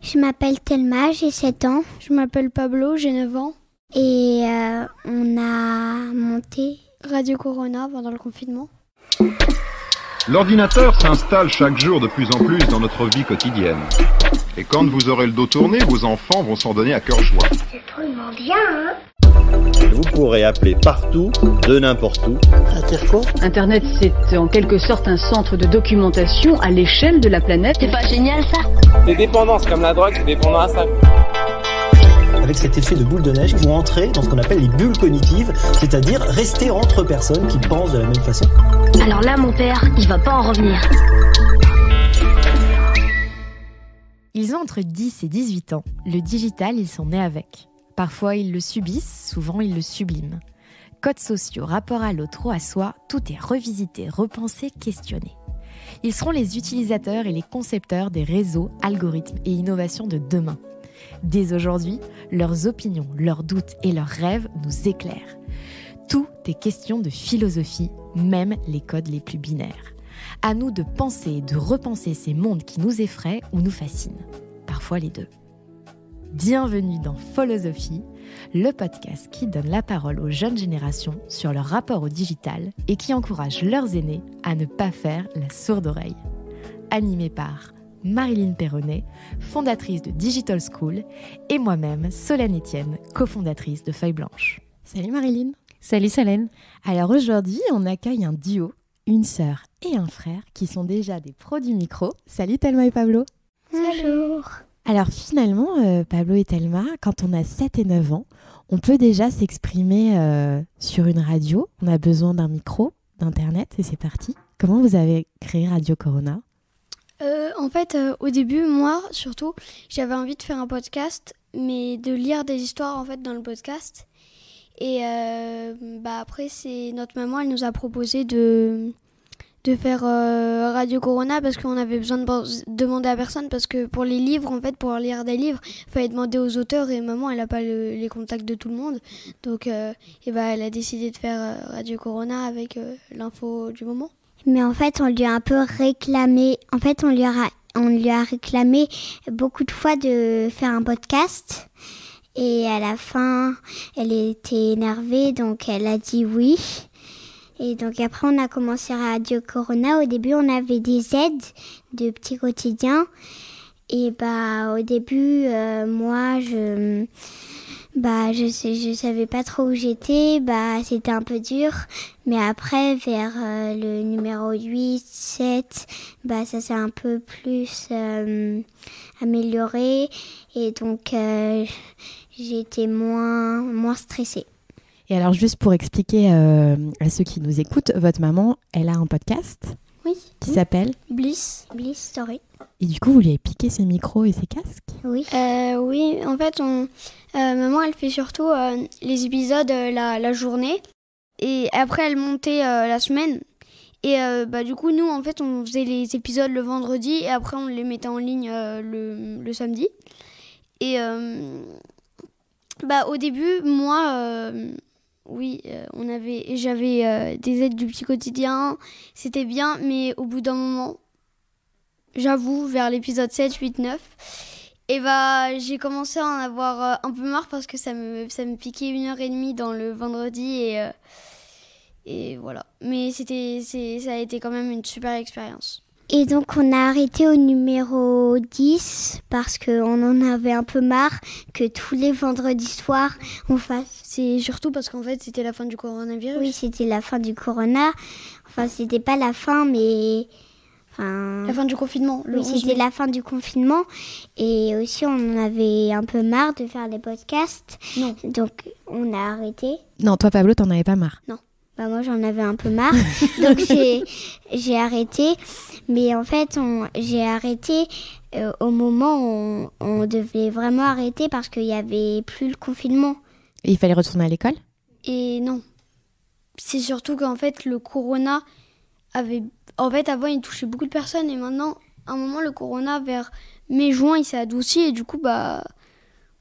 Je m'appelle Thelma, j'ai 7 ans. Je m'appelle Pablo, j'ai 9 ans. Et on a monté Radio Corona pendant le confinement. L'ordinateur s'installe chaque jour de plus en plus dans notre vie quotidienne. Et quand vous aurez le dos tourné, vos enfants vont s'en donner à cœur joie. C'est drôlement bien, hein? Vous pourrez appeler partout, de n'importe où. Internet, c'est en quelque sorte un centre de documentation à l'échelle de la planète. C'est pas génial ça? Des dépendances comme la drogue, c'est dépendant à ça. Avec cet effet de boule de neige, vous entrez dans ce qu'on appelle les bulles cognitives, c'est-à-dire rester entre personnes qui pensent de la même façon. Alors là, mon père, il va pas en revenir. Ils ont entre 10 et 18 ans. Le digital, ils sont nés avec. Parfois, ils le subissent, souvent, ils le subliment. Codes sociaux, rapport à l'autre ou à soi, tout est revisité, repensé, questionné. Ils seront les utilisateurs et les concepteurs des réseaux, algorithmes et innovations de demain. Dès aujourd'hui, leurs opinions, leurs doutes et leurs rêves nous éclairent. Tout est question de philosophie, même les codes les plus binaires. À nous de penser et de repenser ces mondes qui nous effraient ou nous fascinent. Parfois les deux. Bienvenue dans Philosophie, le podcast qui donne la parole aux jeunes générations sur leur rapport au digital et qui encourage leurs aînés à ne pas faire la sourde oreille. Animé par Marilyn Perronnet, fondatrice de Digital School, et moi-même, Solène Etienne, cofondatrice de Feuille Blanche. Salut Marilyn. Salut Solène. Alors aujourd'hui, on accueille un duo, une sœur et un frère, qui sont déjà des pros du micro. Salut Thelma et Pablo. Bonjour. Alors finalement, Pablo et Thelma, quand on a 7 et 9 ans, on peut déjà s'exprimer sur une radio. On a besoin d'un micro, d'internet et c'est parti. Comment vous avez créé Radio Corona ? En fait, au début, moi, surtout, j'avais envie de faire un podcast, mais de lire des histoires, en fait, dans le podcast. Et après, c'est notre maman, elle nous a proposé de faire Radio Corona parce qu'on avait besoin de demander à personne, parce que pour les livres, en fait, pour lire des livres, il fallait demander aux auteurs et maman, elle n'a pas les contacts de tout le monde. Donc, elle a décidé de faire Radio Corona avec l'info du moment. Mais en fait, on lui a un peu réclamé. En fait, on lui a réclamé beaucoup de fois de faire un podcast. Et à la fin, elle était énervée, donc elle a dit oui. Et donc après, on a commencé Radio Corona. Au début, on avait des aides de petits quotidiens. Et au début, moi, je savais pas trop où j'étais, c'était un peu dur. Mais après, vers le numéro 8, 7, ça s'est un peu plus amélioré. Et donc, j'ai été moins stressée. Et alors, juste pour expliquer à ceux qui nous écoutent, votre maman, elle a un podcast qui s'appelle Bliss Story. Et du coup, vous lui avez piqué ses micros et ses casques ? Oui. Oui, en fait, maman, elle fait surtout les épisodes la journée. Et après, elle montait la semaine. Et du coup, nous, en fait, on faisait les épisodes le vendredi. Et après, on les mettait en ligne le samedi. Et au début, moi... j'avais des aides du petit quotidien, c'était bien, mais au bout d'un moment, j'avoue, vers l'épisode 7, 8, 9, j'ai commencé à en avoir un peu marre parce que ça me piquait 1h30 dans le vendredi et voilà. Mais ça a été quand même une super expérience. Et donc, on a arrêté au numéro 10 parce qu'on en avait un peu marre que tous les vendredis soirs, on fasse... C'est surtout parce qu'en fait, c'était la fin du coronavirus. Oui, c'était la fin du corona. Enfin, c'était pas la fin, mais... La fin du confinement. C'était la fin du confinement. Et aussi, on en avait un peu marre de faire des podcasts. Non. Donc, on a arrêté. Non, toi, Pablo, t'en avais pas marre ? Non. Moi, j'en avais un peu marre. Donc, j'ai arrêté. Mais en fait, j'ai arrêté au moment où on devait vraiment arrêter parce qu'il n'y avait plus le confinement. Et il fallait retourner à l'école ? Et non. C'est surtout qu'en fait, le corona avait... En fait, avant, il touchait beaucoup de personnes. Et maintenant, à un moment, le corona, vers mai-juin, il s'est adouci. Et du coup,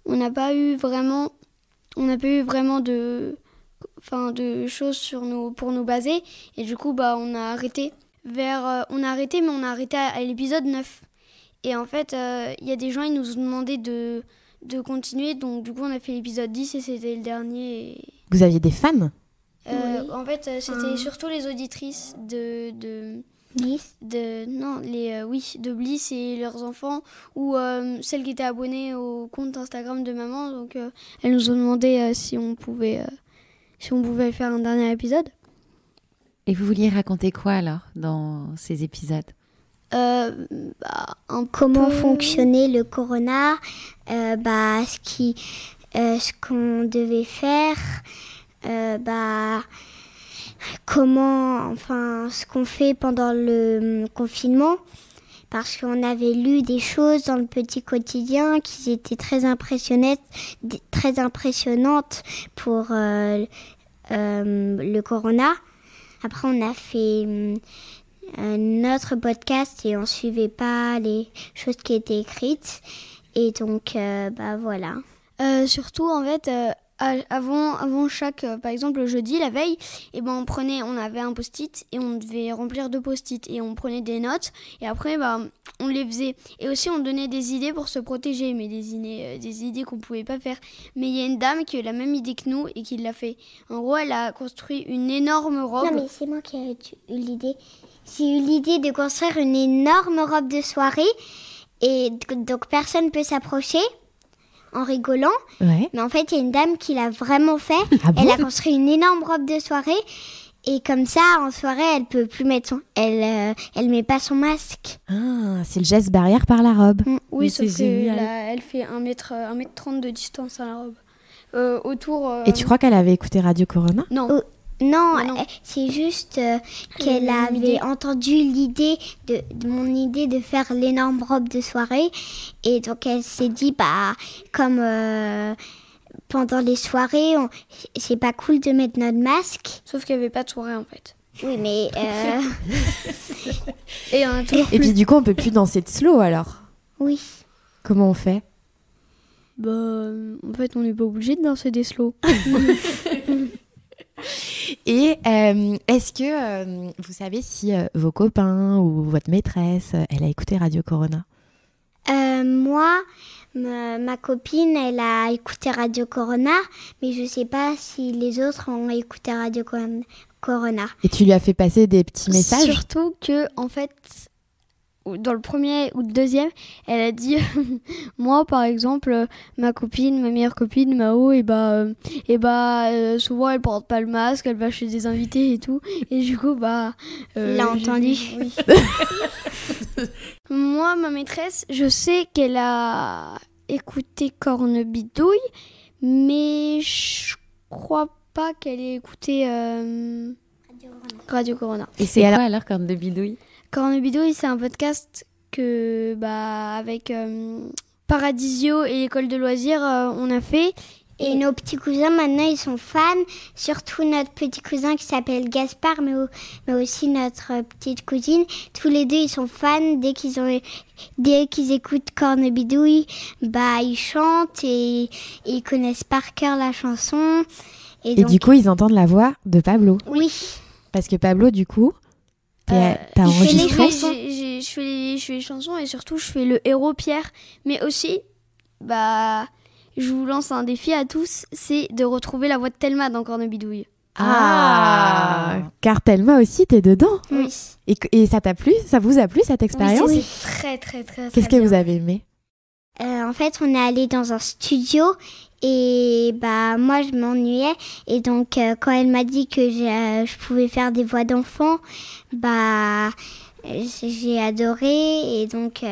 on n'a pas eu vraiment de choses pour nous baser. Et du coup, on a arrêté mais on a arrêté à l'épisode 9. Et en fait, il y a des gens, ils nous ont demandé de continuer. Donc, du coup, on a fait l'épisode 10 et c'était le dernier. Vous aviez des fans ? En fait, c'était surtout les auditrices de Bliss. de Bliss et leurs enfants, ou celles qui étaient abonnées au compte Instagram de maman. Donc, elles nous ont demandé si on pouvait faire un dernier épisode. Et vous vouliez raconter quoi alors dans ces épisodes ? Comment fonctionnait le corona, ce qu'on devait faire, ce qu'on fait pendant le confinement, parce qu'on avait lu des choses dans le petit quotidien qui étaient très impressionnantes pour le corona. Après, on a fait notre podcast et on suivait pas les choses qui étaient écrites. Et donc, voilà. Surtout, en fait, avant chaque, par exemple, le jeudi, la veille, on avait un post-it et on devait remplir 2 post-it et on prenait des notes et après, on les faisait. Et aussi, on donnait des idées pour se protéger, mais des idées qu'on pouvait pas faire. Mais il y a une dame qui a la même idée que nous et qui l'a fait. En gros, elle a construit une énorme robe. Non, mais c'est moi qui ai eu l'idée. J'ai eu l'idée de construire une énorme robe de soirée et donc personne peut s'approcher en rigolant. Ouais. Mais en fait, il y a une dame qui l'a vraiment fait. Ah bon ? Elle a construit une énorme robe de soirée et comme ça, en soirée, elle peut plus mettre elle met pas son masque. Ah, c'est le geste barrière par la robe. Oui, Mais sauf c'est que génial. elle fait 1m30 de distance à la robe. Autour. Et tu crois qu'elle avait écouté Radio Corona ? Non. Non, non. c'est juste qu'elle avait entendu l'idée de mon idée de faire l'énorme robe de soirée. Et donc, elle s'est dit, comme pendant les soirées, c'est pas cool de mettre notre masque. Sauf qu'il n'y avait pas de soirée, en fait. Oui, mais... Et on a toujours Et puis du coup, on peut plus danser de slow alors ? Oui. Comment on fait ? En fait, on n'est pas obligé de danser des slows. Et est-ce que vous savez si vos copains ou votre maîtresse, elle a écouté Radio Corona ? Moi, ma copine, elle a écouté Radio Corona, mais je sais pas si les autres ont écouté Radio Corona. Et tu lui as fait passer des petits messages ? Surtout que, en fait, dans le premier ou le deuxième, elle a dit moi par exemple, ma meilleure copine Mao, souvent elle porte pas le masque, elle va chez des invités et tout, et du coup l'a entendu. Oui. Moi, ma maîtresse, je sais qu'elle a écouté Cornebidouille, mais je crois pas qu'elle ait écouté Radio Corona. Et c'est quoi alors Corne de Bidouille ? Cornebidouille, c'est un podcast que, avec Paradisio et l'école de loisirs, on a fait. Et nos petits cousins, maintenant, ils sont fans. Surtout notre petit cousin qui s'appelle Gaspard, mais aussi notre petite cousine. Tous les deux, ils sont fans. Dès qu'ils écoutent Cornebidouille, ils chantent et ils connaissent par cœur la chanson. Et donc, du coup, ils entendent la voix de Pablo. Oui. Parce que Pablo, du coup... t'as enregistré ? Je fais les chansons et surtout je fais le héros Pierre. Mais aussi, je vous lance un défi à tous, c'est de retrouver la voix de Thelma dans Cornebidouille. Ah, car Thelma aussi, t'es dedans. Oui. Et ça t'a plu ? Ça vous a plu cette expérience ? Oui, c'est très très très. Qu'est-ce que vous avez aimé ? En fait, on est allé dans un studio et moi je m'ennuyais et donc quand elle m'a dit que je pouvais faire des voix d'enfants, j'ai adoré et donc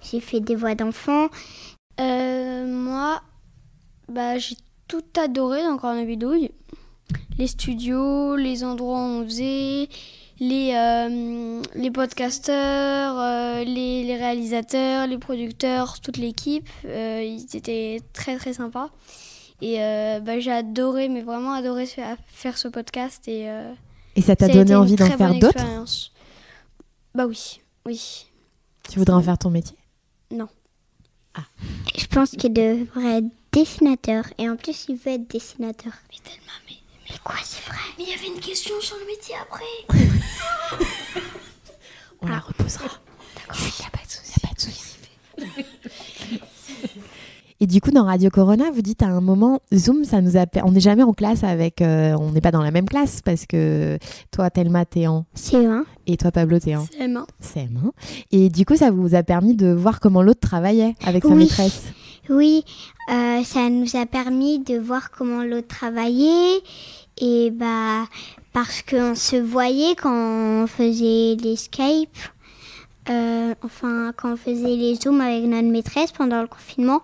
j'ai fait des voix d'enfants. Moi, j'ai tout adoré dans Cornebidouille. Les studios, les endroits où on faisait, les podcasteurs, les réalisateurs, les producteurs, toute l'équipe, ils étaient très très sympas. Et j'ai adoré, mais vraiment adoré faire ce podcast. Et ça t'a donné envie d'en faire d'autres ? Oui. Tu voudrais en faire ton métier ? Non. Ah. Je pense qu'il devrait être dessinateur. Et en plus, il veut être dessinateur. Mais tellement, mais quoi, c'est vrai ? Mais il y avait une question sur le métier après. On la reposera. D'accord, il n'y a pas de souci. Et du coup, dans Radio Corona, vous dites à un moment, Zoom, on n'est jamais en classe on n'est pas dans la même classe parce que toi, Thelma, t'es en CE1. Et toi, Pablo, t'es en CM1. CM1. Et du coup, ça vous a permis de voir comment l'autre travaillait avec sa maîtresse. Oui, ça nous a permis de voir comment l'autre travaillait. Et parce qu'on se voyait quand on faisait les Skype. Quand on faisait les Zooms avec notre maîtresse pendant le confinement.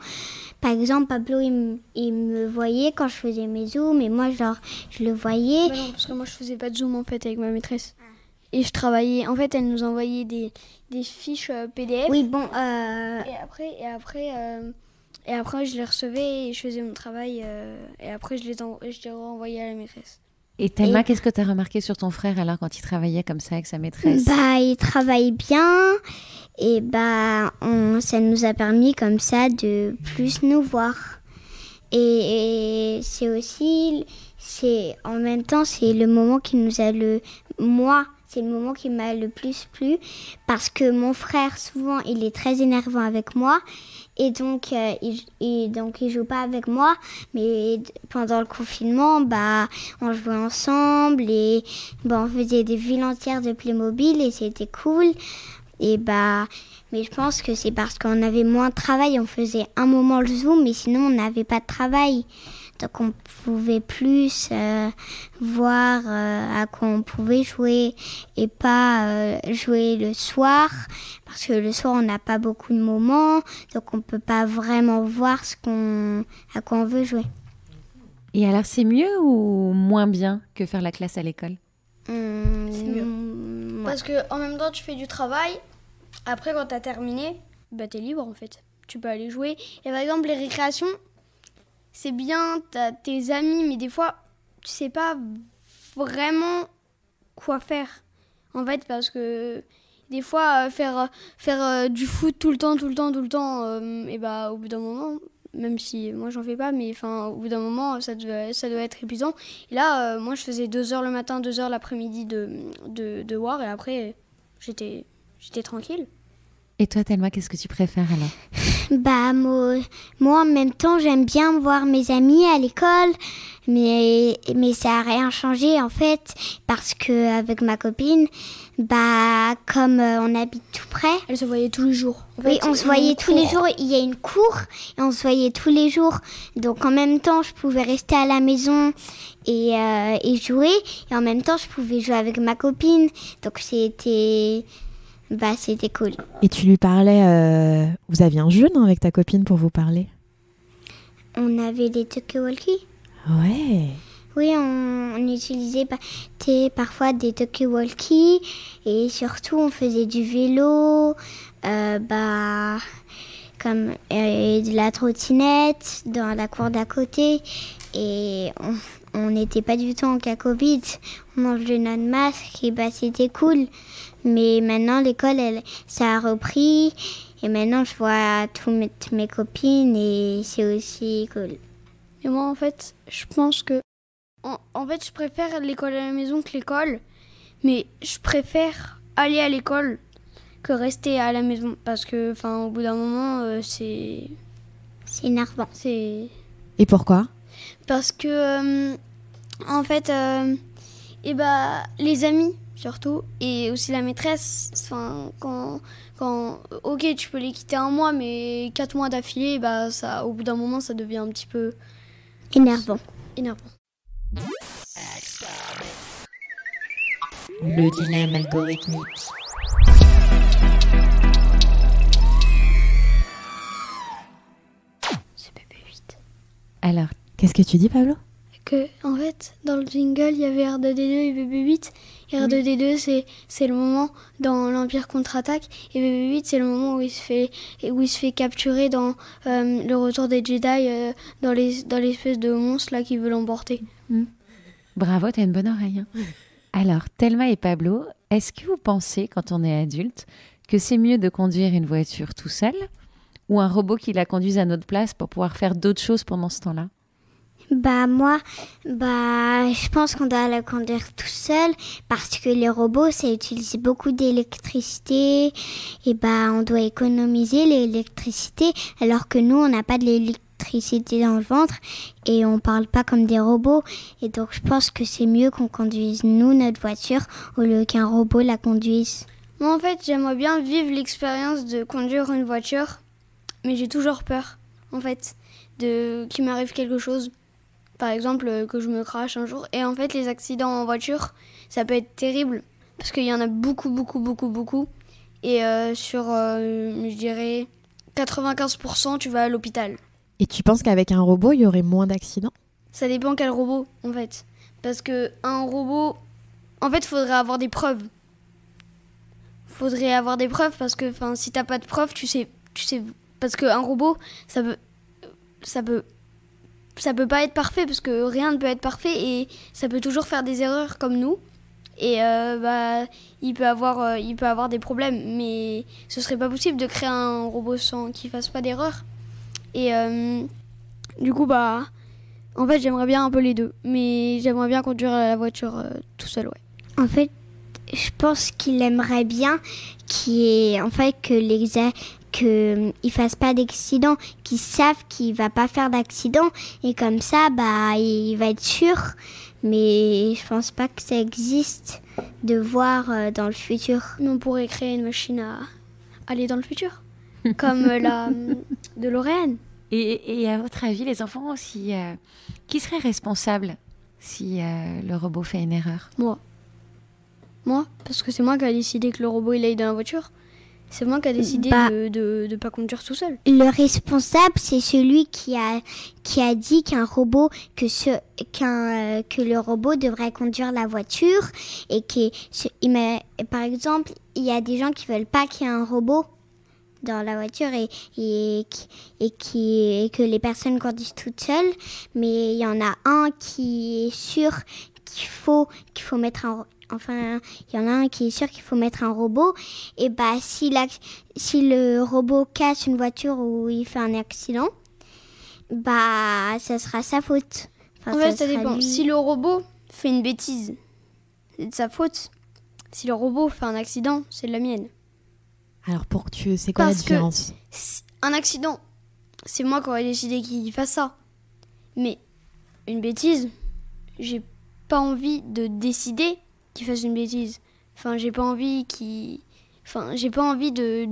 Par exemple, Pablo, il me voyait quand je faisais mes Zooms et moi, je le voyais. Non, parce que moi, je faisais pas de Zoom, en fait, avec ma maîtresse. Et je travaillais... En fait, elle nous envoyait des fiches PDF. Oui, bon... Et après, je les recevais et je faisais mon travail. Et après, je les renvoyais à la maîtresse. Et Thelma, qu'est-ce que tu as remarqué sur ton frère alors quand il travaillait comme ça avec sa maîtresse? Il travaille bien et ça nous a permis comme ça de plus nous voir. Et c'est aussi, en même temps, c'est le moment qui nous a c'est le moment qui m'a le plus plu parce que mon frère, souvent, il est très énervant avec moi. Et donc, il joue pas avec moi. Mais pendant le confinement, on jouait ensemble et on faisait des villes entières de Playmobil et c'était cool. Et mais je pense que c'est parce qu'on avait moins de travail. On faisait un moment le Zoom, mais sinon, on n'avait pas de travail. Donc, on pouvait plus voir à quoi on pouvait jouer et pas jouer le soir. Parce que le soir, on n'a pas beaucoup de moments. Donc, on ne peut pas vraiment voir à quoi on veut jouer. Et alors, c'est mieux ou moins bien que faire la classe à l'école? C'est mieux. Parce qu'en même temps, tu fais du travail. Après, quand tu as terminé, tu es libre, en fait. Tu peux aller jouer. Et par exemple, les récréations... C'est bien, t'as tes amis, mais des fois, tu sais pas vraiment quoi faire. En fait, parce que des fois, faire du foot tout le temps, au bout d'un moment, même si moi j'en fais pas, mais au bout d'un moment, ça doit être épuisant. Et là, moi je faisais 2 heures le matin, 2 heures l'après-midi de war, et après, j'étais tranquille. Et toi, Thelma, qu'est-ce que tu préfères alors? Moi, en même temps, j'aime bien voir mes amis à l'école, mais ça n'a rien changé, en fait, parce qu'avec ma copine, comme on habite tout près... Elle se voyait tous les jours. Oui, on se voyait tous les jours. Il y a une cour, et on se voyait tous les jours. Donc, en même temps, je pouvais rester à la maison et jouer, et en même temps, je pouvais jouer avec ma copine. Donc, c'était cool. Et tu lui parlais... Vous aviez un jeu, non, avec ta copine pour vous parler? On avait des talkie-walkie. Ouais. Oui, on utilisait parfois des talkie-walkie. Et surtout, on faisait du vélo, comme de la trottinette dans la cour d'à côté. Et on n'était pas du tout en cas Covid. On enlevait notre masque et c'était cool. Mais maintenant, l'école, ça a repris. Et maintenant, je vois toutes mes copines et c'est aussi cool. Et moi, en fait, je pense que... En fait, je préfère l'école à la maison que l'école. Mais je préfère aller à l'école que rester à la maison. Parce que, au bout d'un moment, c'est... C'est énervant. Et pourquoi? Parce que, en fait, les amis... surtout, et aussi la maîtresse, quand ok, tu peux les quitter un mois, mais 4 mois d'affilée, au bout d'un moment, ça devient un petit peu... énervant. Le dilemme algorithmique. C'est PP8. Alors, qu'est-ce que tu dis, Pablo? Que, en fait, dans le jingle, il y avait R2D2 et PP8. Et R2D2, c'est le moment dans l'Empire contre-attaque. Et PP8, c'est le moment où il se fait capturer dans le retour des Jedi, dans l'espèce de monstre là qui veut l'emporter. Bravo, t'as une bonne oreille. Alors, Thelma et Pablo, est-ce que vous pensez, quand on est adulte, que c'est mieux de conduire une voiture tout seul ou un robot qui la conduise à notre place pour pouvoir faire d'autres choses pendant ce temps-là? Moi, je pense qu'on doit la conduire tout seul parce que les robots, ça utilise beaucoup d'électricité et on doit économiser l'électricité alors que nous, on n'a pas de l'électricité dans le ventre et on parle pas comme des robots. Et donc je pense que c'est mieux qu'on conduise nous notre voiture au lieu qu'un robot la conduise. Moi en fait j'aimerais bien vivre l'expérience de conduire une voiture, mais j'ai toujours peur en fait qu'il m'arrive quelque chose. Par exemple que je me crache un jour. Et en fait les accidents en voiture ça peut être terrible parce qu'il y en a beaucoup. Et sur je dirais 95% tu vas à l'hôpital. Et tu penses qu'avec un robot il y aurait moins d'accidents ? Ça dépend quel robot en fait. Parce que un robot, en fait faudrait avoir des preuves. Parce que si t'as pas de preuves, tu sais parce qu'un robot ça peut pas être parfait parce que rien ne peut être parfait et ça peut toujours faire des erreurs comme nous et il peut avoir des problèmes, mais ce serait pas possible de créer un robot sans qu'il fasse pas d'erreurs. Et du coup en fait j'aimerais bien un peu les deux, mais j'aimerais bien conduire la voiture tout seul, ouais. En fait je pense qu'il aimerait bien qu'il fasse pas d'accident, qu'ils savent qu'il va pas faire d'accident et comme ça il va être sûr, mais je pense pas que ça existe de voir dans le futur. Mais on pourrait créer une machine à aller dans le futur comme la DeLorean. Et à votre avis, les enfants aussi, qui serait responsable si le robot fait une erreur ? Moi, parce que c'est moi qui a décidé que le robot il aille dans la voiture. C'est moi qui a décidé de pas conduire tout seul. Le responsable, c'est celui qui a dit qu'un robot que le robot devrait conduire la voiture et par exemple, il y a des gens qui veulent pas qu'il y ait un robot dans la voiture et que les personnes conduisent toutes seules, mais il y en a un qui est sûr qu'il faut mettre il y en a un qui est sûr qu'il faut mettre un robot. Et si le robot casse une voiture ou il fait un accident, ça sera sa faute. En fait, ça dépend. Si le robot fait une bêtise, c'est de sa faute. Si le robot fait un accident, c'est de la mienne. Alors c'est quoi la différence ? Un accident, c'est moi qui aurais décidé qu'il fasse ça. Mais une bêtise, j'ai pas envie de décider qu'il fasse une bêtise. J'ai pas envie de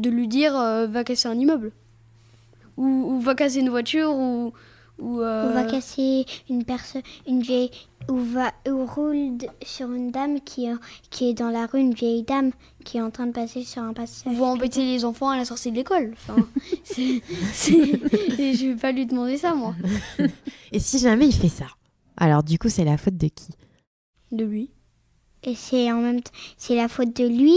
lui dire va casser un immeuble ou va casser une voiture ou va casser une vieille ou roule sur une dame qui est dans la rue, une vieille dame qui est en train de passer sur un passage. Ou va embêter les enfants à la sortie de l'école. Je vais pas lui demander ça, moi. Et si jamais il fait ça, alors du coup c'est la faute de qui ? De lui. Et c'est la faute de lui,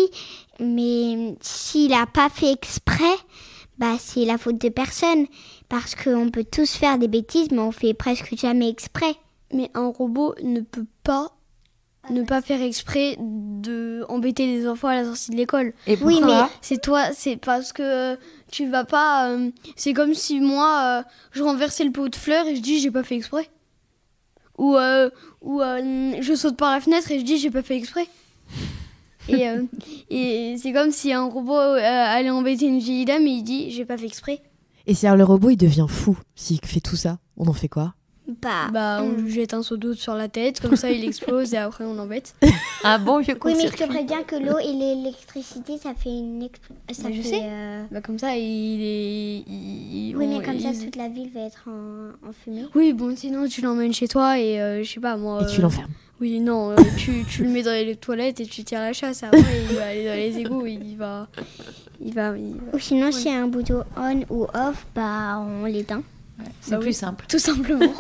mais s'il a pas fait exprès, c'est la faute de personne, parce qu'on peut tous faire des bêtises, mais on fait presque jamais exprès. Mais un robot ne peut pas ne pas faire exprès de embêter les enfants à la sortie de l'école. Et pourquoi ? Oui, mais c'est parce que tu vas pas. C'est comme si moi, je renversais le pot de fleurs et je dis j'ai pas fait exprès. Ou je saute par la fenêtre et je dis j'ai pas fait exprès. Et c'est comme si un robot allait embêter une vieille dame et il dit j'ai pas fait exprès. Et si alors le robot il devient fou s'il fait tout ça, on en fait quoi ? On lui jette un seau d'eau sur la tête, comme ça il explose et après on l'embête. Ah bon, je Oui, mais je te préviens que l'eau et l'électricité ça fait une explosion. Je sais. Comme ça mais comme ça toute la ville va être en fumée. Oui, bon, sinon tu l'emmènes chez toi et je sais pas moi. Et tu l'enfermes. Oui, non, tu le mets dans les toilettes et tu tires la chasse. Après, il va aller dans les égouts, il va. Ou sinon, s'il y a un bouton on ou off, on l'éteint. Ouais, c'est plus simple. Tout simplement.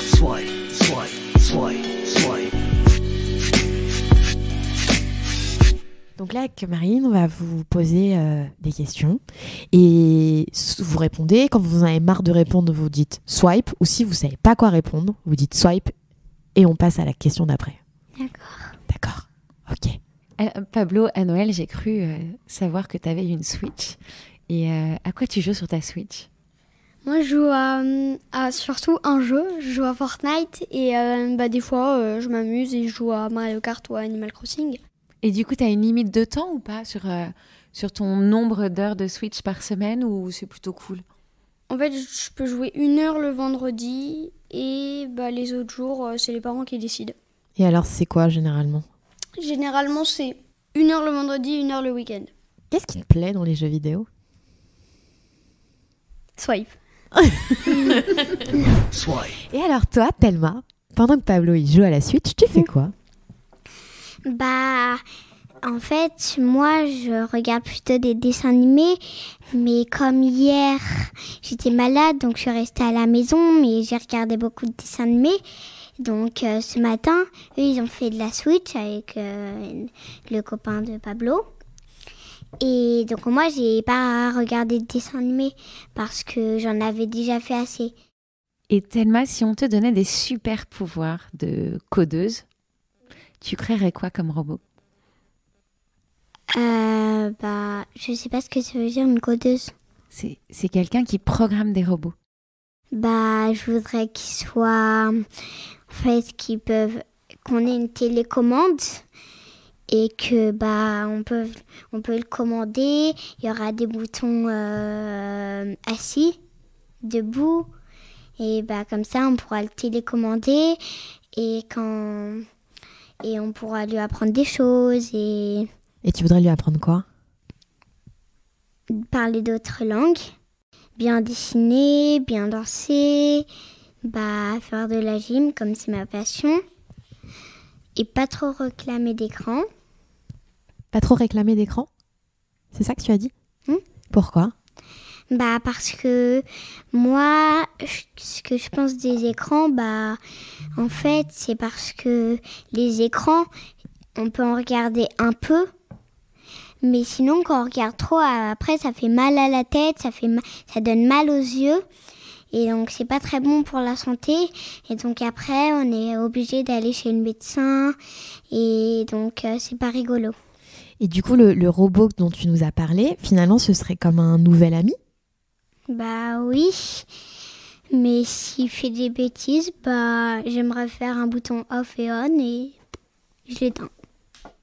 Swipe, swipe, swipe, swipe. Donc là, avec Marine, on va vous poser des questions et vous répondez. Quand vous en avez marre de répondre, vous dites swipe, ou si vous ne savez pas quoi répondre, vous dites swipe et on passe à la question d'après. D'accord. Ok. Pablo, à Noël, j'ai cru savoir que tu avais une Switch. Et à quoi tu joues sur ta Switch ? Moi, je joue à surtout un jeu. Je joue à Fortnite et des fois, je m'amuse et je joue à Mario Kart ou à Animal Crossing. Et du coup, tu as une limite de temps ou pas sur ton nombre d'heures de Switch par semaine ou c'est plutôt cool? En fait, je peux jouer 1 heure le vendredi et les autres jours, c'est les parents qui décident. Et alors, c'est quoi généralement? Généralement, c'est 1 heure le vendredi, 1 heure le week-end. Qu'est-ce qui te plaît dans les jeux vidéo? Swipe. Et alors toi, Thelma, pendant que Pablo il joue à la Switch, tu fais quoi? En fait, moi, je regarde plutôt des dessins animés, mais comme hier, j'étais malade, donc je suis restée à la maison, mais j'ai regardé beaucoup de dessins animés. Donc, ce matin, eux, ils ont fait de la Switch avec le copain de Pablo. Et donc, moi, j'ai pas regardé de dessins animés parce que j'en avais déjà fait assez. Et Thelma, si on te donnait des super pouvoirs de codeuse, tu créerais quoi comme robot? Je sais pas ce que ça veut dire, une codeuse. C'est quelqu'un qui programme des robots. Je voudrais qu'ils soient... En fait, qu'on ait une télécommande et que on peut le commander. Il y aura des boutons assis, debout. Et comme ça, on pourra le télécommander et on pourra lui apprendre des choses. Et tu voudrais lui apprendre quoi? Parler d'autres langues, bien dessiner, bien danser, faire de la gym comme c'est ma passion. Et pas trop réclamer d'écran. Pas trop réclamer d'écran? C'est ça que tu as dit? Pourquoi? Parce que moi, ce que je pense des écrans, en fait, c'est parce que les écrans, on peut en regarder un peu, mais sinon, quand on regarde trop, après, ça fait mal à la tête, ça donne mal aux yeux. Et donc, c'est pas très bon pour la santé. Et donc, après, on est obligé d'aller chez le médecin. Et donc, c'est pas rigolo. Et du coup, le robot dont tu nous as parlé, finalement, ce serait comme un nouvel ami? Oui. Mais s'il fait des bêtises, j'aimerais faire un bouton off et on et je l'éteins.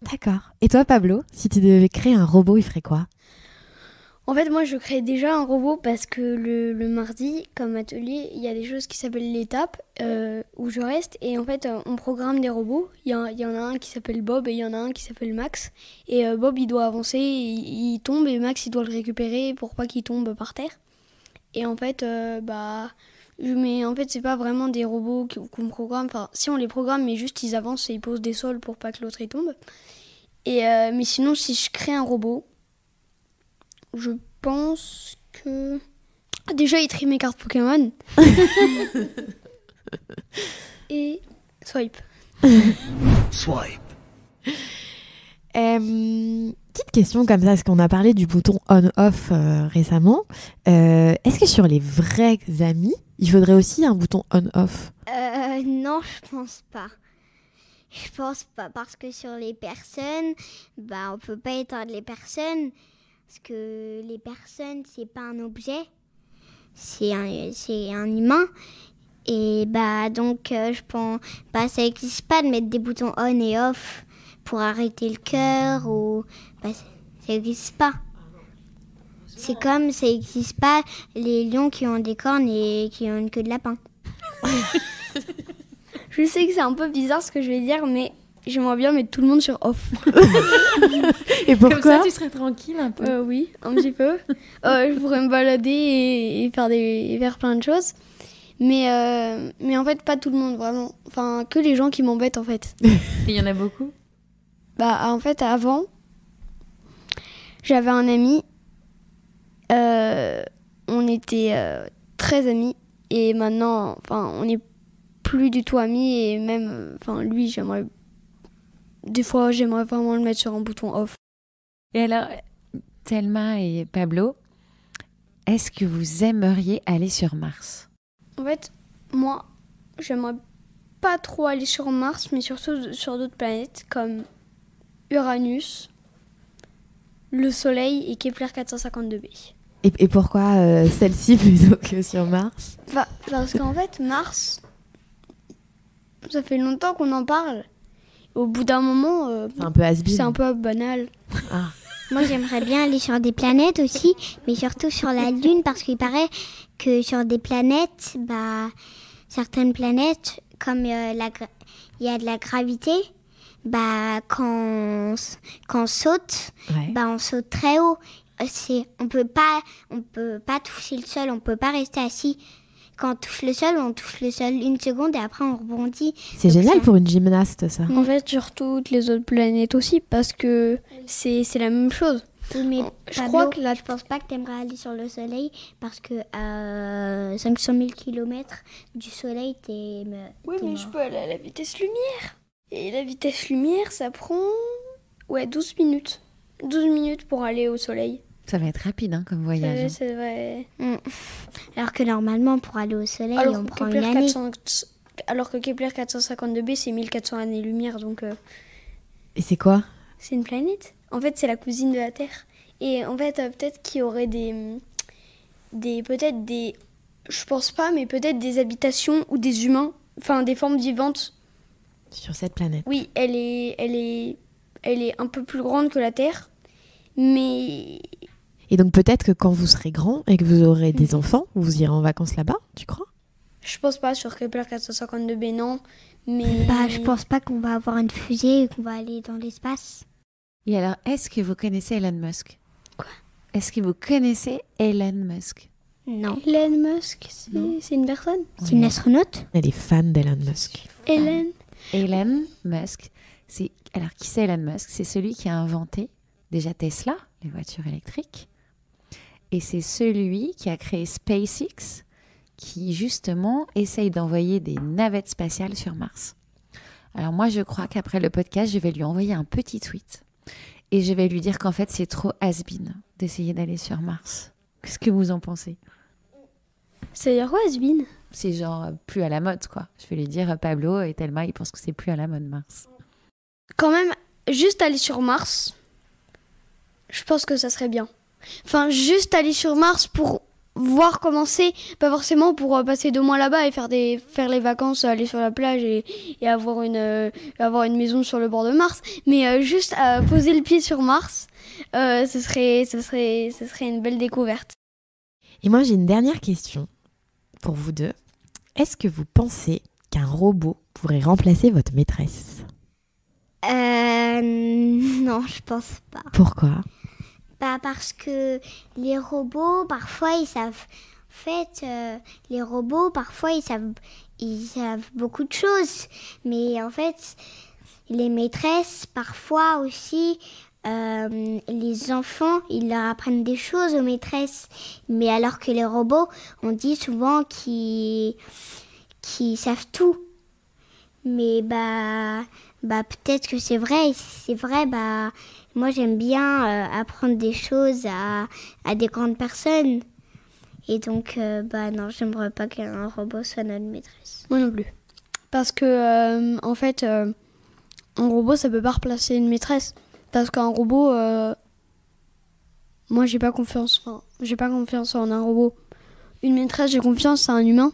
D'accord. Et toi, Pablo, si tu devais créer un robot, il ferait quoi? En fait, moi, je crée déjà un robot parce que le mardi, comme atelier, il y a des choses qui s'appellent l'étape où je reste. Et en fait, on programme des robots. Il y en a un qui s'appelle Bob et il y en a un qui s'appelle Max. Et Bob, il doit avancer, il tombe et Max, il doit le récupérer pour pas qu'il tombe par terre. Et en fait, mais en fait, c'est pas vraiment des robots qu'on programme. Enfin, si on les programme, mais juste ils avancent et ils posent des sols pour pas que l'autre il tombe. Et mais sinon, si je crée un robot, je pense que déjà il trie mes cartes Pokémon. Et swipe. Petite question comme ça, parce qu'on a parlé du bouton on-off récemment. Est-ce que sur les vrais amis, il faudrait aussi un bouton on-off? Non, je pense pas. Je pense pas, parce que sur les personnes, on peut pas éteindre les personnes, parce que les personnes, c'est pas un objet, c'est un humain. Et donc, je pense, ça existe pas de mettre des boutons on et off pour arrêter le cœur, ou ça n'existe pas. C'est comme ça n'existe pas les lions qui ont des cornes et qui ont une queue de lapin. Je sais que c'est un peu bizarre ce que je vais dire, mais j'aimerais bien mettre tout le monde sur off. Et pourquoi? Comme ça, tu serais tranquille un peu. Oui, un petit peu. Je pourrais me balader et faire plein de choses. Mais en fait, pas tout le monde, vraiment. Enfin, que les gens qui m'embêtent, en fait. Il y en a beaucoup? En fait, avant, j'avais un ami. On était très amis. Et maintenant, on n'est plus du tout amis. Et même, lui, des fois, j'aimerais vraiment le mettre sur un bouton off. Et alors, Thelma et Pablo, est-ce que vous aimeriez aller sur Mars? En fait, moi, j'aimerais pas trop aller sur Mars, mais surtout sur d'autres planètes comme Uranus, le Soleil et Kepler 452b. Et pourquoi celle-ci plutôt que sur Mars? Parce qu'en fait, Mars, ça fait longtemps qu'on en parle. Au bout d'un moment, c'est un peu has-been. C'est un peu banal. Ah. Moi, j'aimerais bien aller sur des planètes aussi, mais surtout sur la Lune, parce qu'il paraît que sur des planètes, certaines planètes, comme il y a de la gravité, quand on saute, on saute très haut. On peut pas toucher le sol, on peut pas rester assis. Quand on touche le sol 1 seconde et après on rebondit. C'est génial pour une gymnaste, ça. En fait, sur toutes les autres planètes aussi, parce que c'est la même chose. Oui, mais je crois que je pense pas que tu aimerais aller sur le soleil, parce que à 500 000 km du soleil, t'es Oui, mais je peux aller à la vitesse lumière. Et la vitesse lumière, ça prend 12 minutes. 12 minutes pour aller au soleil. Ça va être rapide comme voyage. C'est vrai. Alors que normalement, pour aller au soleil, on prend une année. Alors que Kepler 452b, c'est 1400 années-lumière. Donc, Et c'est quoi? C'est une planète. En fait, c'est la cousine de la Terre. Et en fait, peut-être qu'il y aurait peut-être des... Je pense pas, mais peut-être des habitations ou des humains, enfin des formes vivantes. Sur cette planète. Oui, elle est un peu plus grande que la Terre. Mais... Et donc peut-être que quand vous serez grand et que vous aurez des enfants, vous irez en vacances là-bas, tu crois? Je pense pas sur Kepler 452b, non. Mais... je pense pas qu'on va avoir une fusée et qu'on va aller dans l'espace. Et alors, est-ce que vous connaissez Elon Musk? Quoi? Est-ce que vous connaissez Elon Musk? Non. Elon Musk, c'est une personne? C'est une astronaute? Elle est fan d'Elon Musk. Elon Musk, alors qui c'est Elon Musk? C'est celui qui a inventé déjà Tesla, les voitures électriques. Et c'est celui qui a créé SpaceX, qui justement essaye d'envoyer des navettes spatiales sur Mars. Alors moi, je crois qu'après le podcast, je vais lui envoyer un petit tweet. Et je vais lui dire qu'en fait, c'est trop has-been d'essayer d'aller sur Mars. Qu'est-ce que vous en pensez? C'est-à-dire quoi, has-been? C'est genre plus à la mode, quoi. Je vais lui dire, Pablo et Thelma, ils pensent que c'est plus à la mode, Mars. Quand même, juste aller sur Mars, je pense que ça serait bien. Enfin, juste aller sur Mars pour voir comment c'est, pas forcément pour passer 2 mois là-bas et faire les vacances, aller sur la plage et avoir une maison sur le bord de Mars, mais juste poser le pied sur Mars, ce serait une belle découverte. Et moi, j'ai une dernière question pour vous deux. Est-ce que vous pensez qu'un robot pourrait remplacer votre maîtresse? Non, je pense pas. Pourquoi? Parce que les robots, parfois, ils savent... En fait, les robots, parfois, ils savent beaucoup de choses. Mais en fait, les maîtresses, parfois aussi, les enfants, ils leur apprennent des choses aux maîtresses. Mais alors que les robots, on dit souvent qu'ils savent tout. Mais peut-être que c'est vrai. C'est vrai, moi j'aime bien apprendre des choses à des grandes personnes. Et donc, non, j'aimerais pas qu'un robot soit notre maîtresse. Moi non plus. Parce que, en fait, un robot, ça peut pas remplacer une maîtresse. Parce qu'un robot, moi j'ai pas confiance en un robot. Une maîtresse, j'ai confiance en un humain.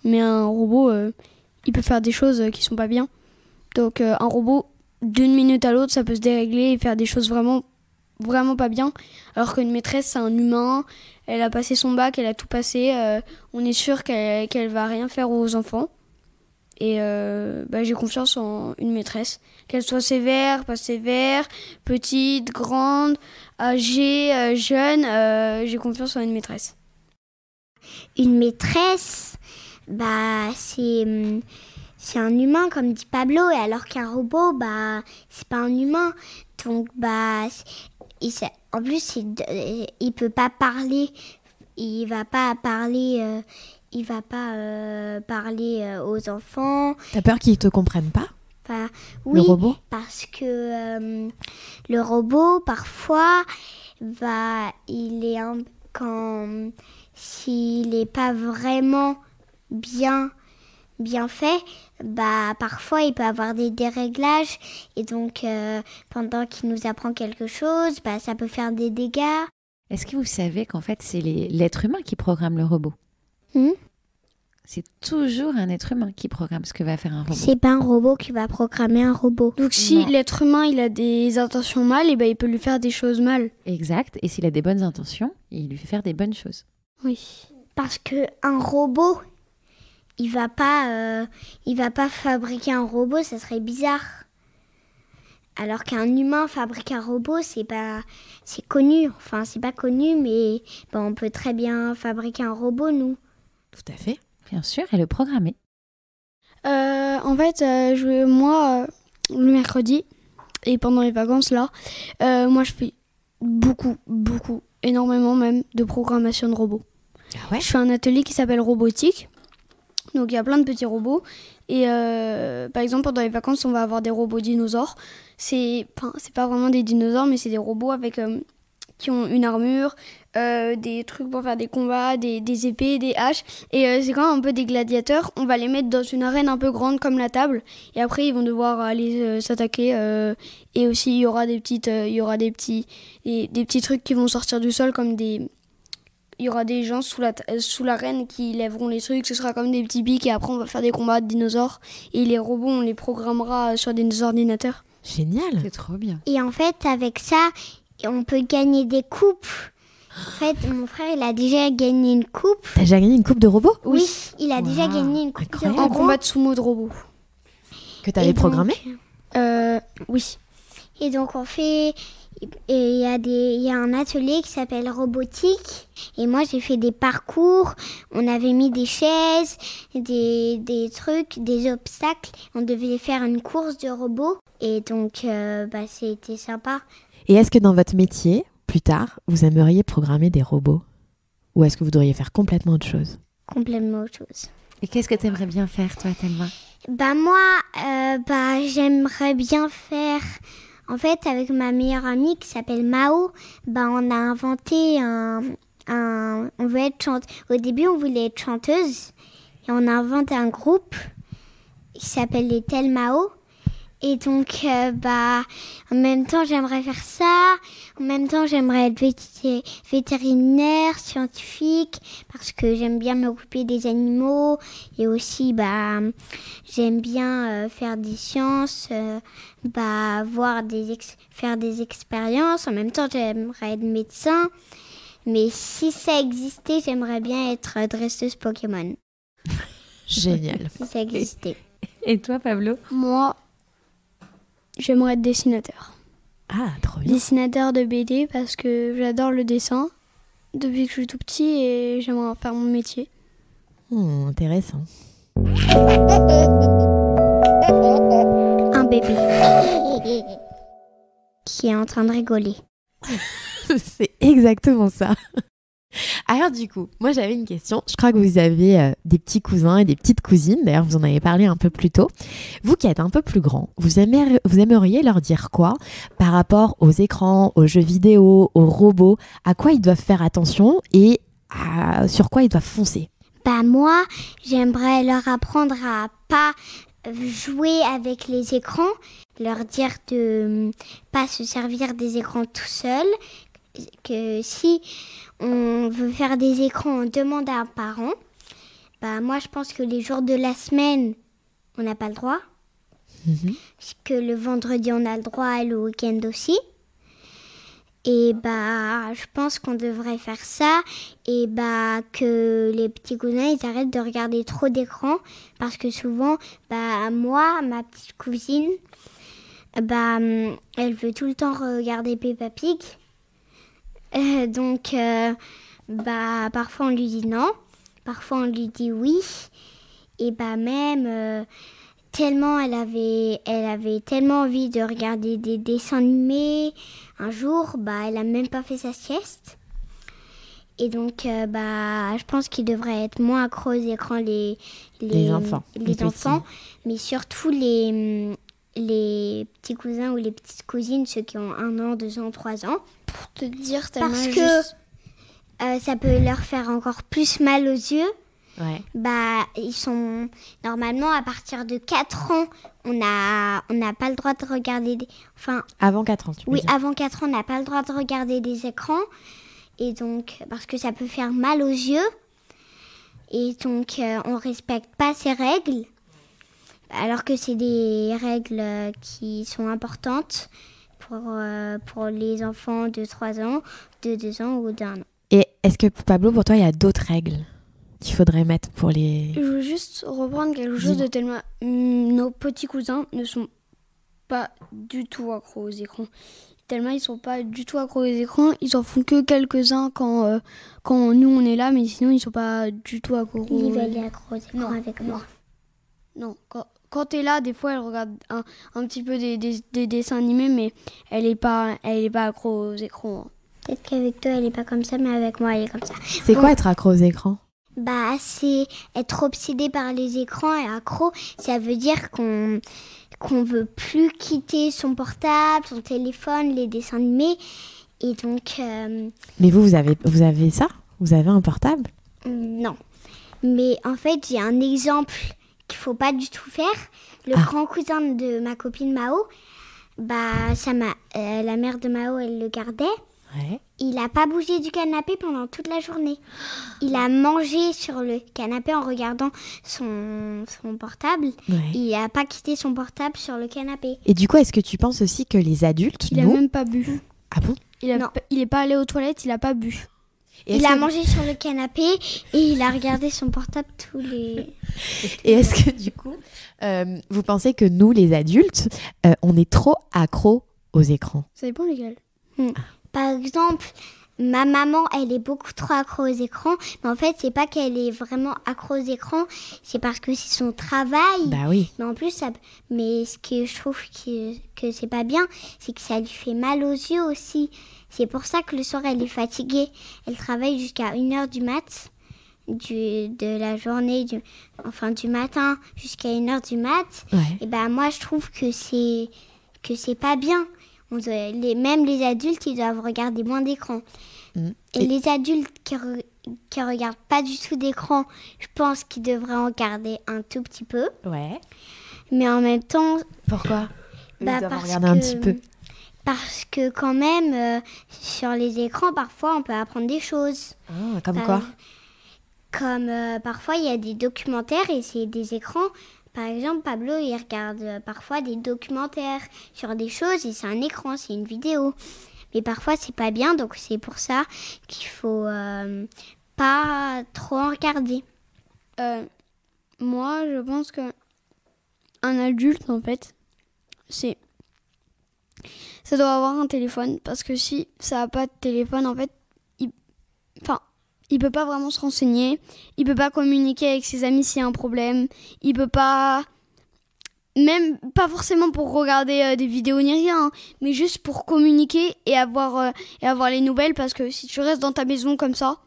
Mais un robot, il peut faire des choses qui sont pas bien. Donc un robot, d'une minute à l'autre, ça peut se dérégler et faire des choses vraiment, vraiment pas bien. Alors qu'une maîtresse, c'est un humain, elle a passé son bac, elle a tout passé. On est sûr qu'elle va rien faire aux enfants. Et j'ai confiance en une maîtresse. Qu'elle soit sévère, pas sévère, petite, grande, âgée, jeune, j'ai confiance en une maîtresse. Une maîtresse, c'est un humain, comme dit Pablo, et alors qu'un robot, c'est pas un humain. Donc, en plus, il peut pas parler, il va pas parler aux enfants. T'as peur qu'ils te comprennent pas? Oui, le robot? Parce que le robot, parfois, s'il est pas vraiment bien fait, parfois il peut avoir des déréglages et donc pendant qu'il nous apprend quelque chose, ça peut faire des dégâts. Est-ce que vous savez qu'en fait c'est l'être humain qui programme le robot? C'est toujours un être humain qui programme ce que va faire un robot. C'est pas un robot qui va programmer un robot. Donc si l'être humain il a des intentions mal, et ben il peut lui faire des choses mal. Exact. Et s'il a des bonnes intentions, il lui fait faire des bonnes choses. Oui. Parce que un robot, il va pas fabriquer un robot, ça serait bizarre. Alors qu'un humain fabrique un robot, c'est connu. Enfin, c'est pas connu, mais on peut très bien fabriquer un robot, nous. Tout à fait. Bien sûr, et le programmer. En fait, moi, le mercredi, et pendant les vacances, là, moi, je fais beaucoup, énormément même, de programmation de robots. Ah ouais ? Je fais un atelier qui s'appelle robotique. Donc, il y a plein de petits robots. Et par exemple, pendant les vacances, on va avoir des robots dinosaures. C'est pas vraiment des dinosaures, mais c'est des robots qui ont une armure, des trucs pour faire des combats, des épées, des haches. Et c'est quand même un peu des gladiateurs. On va les mettre dans une arène un peu grande comme la table. Et après, ils vont devoir aller s'attaquer. Et aussi, il y aura des petits trucs qui vont sortir du sol comme des... Il y aura des gens sous l'arène qui lèveront les trucs, ce sera comme des petits pics et après on va faire des combats de dinosaures et les robots on les programmera sur des ordinateurs. Génial. C'est trop bien. Et en fait avec ça, on peut gagner des coupes. En fait mon frère il a déjà gagné une coupe. T'as déjà gagné une coupe de robot ? Oui, il a déjà gagné une coupe Incroyable. de En robot. combat de sumo de robots. Que t'avais programmé ? Oui. Et donc on fait... Et il y a un atelier qui s'appelle robotique. Et moi, j'ai fait des parcours. On avait mis des chaises, des trucs, des obstacles. On devait faire une course de robots. Et donc, c'était sympa. Et est-ce que dans votre métier, plus tard, vous aimeriez programmer des robots ? Ou est-ce que vous devriez faire complètement autre chose ? Complètement autre chose. Et qu'est-ce que tu aimerais bien faire, toi, Thelma ? Moi, j'aimerais bien faire... En fait, avec ma meilleure amie qui s'appelle Mao, on a inventé on veut être Au début, on voulait être chanteuse. Et on a inventé un groupe qui s'appelle les Thelmao. Et donc, en même temps, j'aimerais faire ça. En même temps, j'aimerais être vétérinaire, scientifique, parce que j'aime bien m'occuper des animaux. Et aussi, j'aime bien faire des sciences, faire des expériences. En même temps, j'aimerais être médecin. Mais si ça existait, j'aimerais bien être dresseuse Pokémon. Génial. Si ça existait. Et toi, Pablo ? Moi, j'aimerais être dessinateur. Ah, trop bien. Dessinateur de BD parce que j'adore le dessin depuis que je suis tout petit et j'aimerais en faire mon métier. Intéressant. Un bébé qui est en train de rigoler. C'est exactement ça. Alors du coup, moi j'avais une question. Je crois que vous avez des petits cousins et des petites cousines. D'ailleurs, vous en avez parlé un peu plus tôt. Vous qui êtes un peu plus grands, vous aimeriez leur dire quoi par rapport aux écrans, aux jeux vidéo, aux robots ? À quoi ils doivent faire attention et sur quoi ils doivent foncer ? Moi, j'aimerais leur apprendre à pas jouer avec les écrans, leur dire de pas se servir des écrans tout seul, que si on veut faire des écrans, on demande à un parent. Moi, je pense que les jours de la semaine, on n'a pas le droit. Que le vendredi, on a le droit et le week-end aussi. Et je pense qu'on devrait faire ça et que les petits cousins ils arrêtent de regarder trop d'écran parce que souvent moi ma petite cousine elle veut tout le temps regarder Peppa Pig. Donc parfois on lui dit non, parfois on lui dit oui et même tellement elle avait tellement envie de regarder des dessins animés. Un jour, elle a même pas fait sa sieste. Et donc, je pense qu'ils devraient être moins accros aux écrans, les enfants. Les enfants, mais surtout les petits cousins ou les petites cousines, ceux qui ont 1 an, 2 ans, 3 ans. Pour te dire, parce que ça peut leur faire encore plus mal aux yeux. Ouais. Ils sont normalement à partir de 4 ans, on n'a pas le droit de regarder avant 4 ans, tu veux dire. Avant 4 ans, on n'a pas le droit de regarder des écrans et donc parce que ça peut faire mal aux yeux. Et donc, on respecte pas ces règles, alors que c'est des règles qui sont importantes pour les enfants de 3 ans, de 2 ans ou d'1 an. Et est-ce que, Pablo, pour toi, il y a d'autres règles qu'il faudrait mettre pour les... Je veux juste reprendre quelque chose de tellement... Nos petits cousins ne sont pas du tout accros aux écrans. Tellement ils sont pas du tout accros aux écrans. Ils en font que quelques-uns quand nous on est là, mais sinon ils sont pas du tout accros. Ils veulent aller accros aux écrans avec moi. Non, quand t'es là, des fois elle regarde un petit peu des dessins animés, mais elle est pas accro aux écrans. Peut-être qu'avec toi elle est pas comme ça, mais avec moi elle est comme ça. C'est quoi être accro aux écrans ? Bah, c'est être obsédé par les écrans et accro, ça veut dire qu'on veut plus quitter son portable, son téléphone, les dessins animés. Et donc... Mais vous avez ça ? Vous avez un portable ? Non. Mais en fait, j'ai un exemple qu'il faut pas du tout faire. Le grand cousin de ma copine Mao, bah, la mère de Mao, elle le gardait. Ouais. Il n'a pas bougé du canapé pendant toute la journée. Il a mangé sur le canapé en regardant son portable. Ouais. Il n'a pas quitté son portable sur le canapé. Et du coup, est-ce que tu penses aussi que les adultes... Il n'a même pas bu. Ah bon ? Il n'est pas allé aux toilettes, il n'a pas bu. Il a mangé sur le canapé et il a regardé son portable tous les... Et est-ce que du coup, vous pensez que nous, les adultes, on est trop accros aux écrans ? Ça dépend lesquels. Par exemple, ma maman, elle est beaucoup trop accro aux écrans. Mais en fait, c'est pas qu'elle est vraiment accro aux écrans, c'est parce que c'est son travail. Bah oui. Mais en plus, mais ce que je trouve que c'est pas bien, c'est que ça lui fait mal aux yeux aussi. C'est pour ça que le soir, elle est fatiguée. Elle travaille jusqu'à 1h du mat, de la journée, du matin jusqu'à 1h du mat. Ouais. Et ben moi, je trouve que c'est pas bien. Même les adultes, ils doivent regarder moins d'écran. Et les adultes qui regardent pas du tout d'écran, je pense qu'ils devraient en regarder un tout petit peu. Ouais. Mais en même temps... Pourquoi ils doivent en regarder un petit peu. Parce que quand même, sur les écrans, parfois, on peut apprendre des choses. Ah, comme quoi ? Comme parfois, il y a des documentaires et c'est des écrans... Par exemple, Pablo, il regarde parfois des documentaires sur des choses et c'est un écran, c'est une vidéo. Mais parfois, c'est pas bien, donc c'est pour ça qu'il faut pas trop en regarder. Moi, je pense que un adulte, en fait, ça doit avoir un téléphone. Parce que si ça n'a pas de téléphone, en fait, il peut pas vraiment se renseigner, il peut pas communiquer avec ses amis s'il y a un problème, il peut pas, même pas forcément pour regarder des vidéos ni rien, hein, mais juste pour communiquer et avoir les nouvelles, parce que si tu restes dans ta maison comme ça,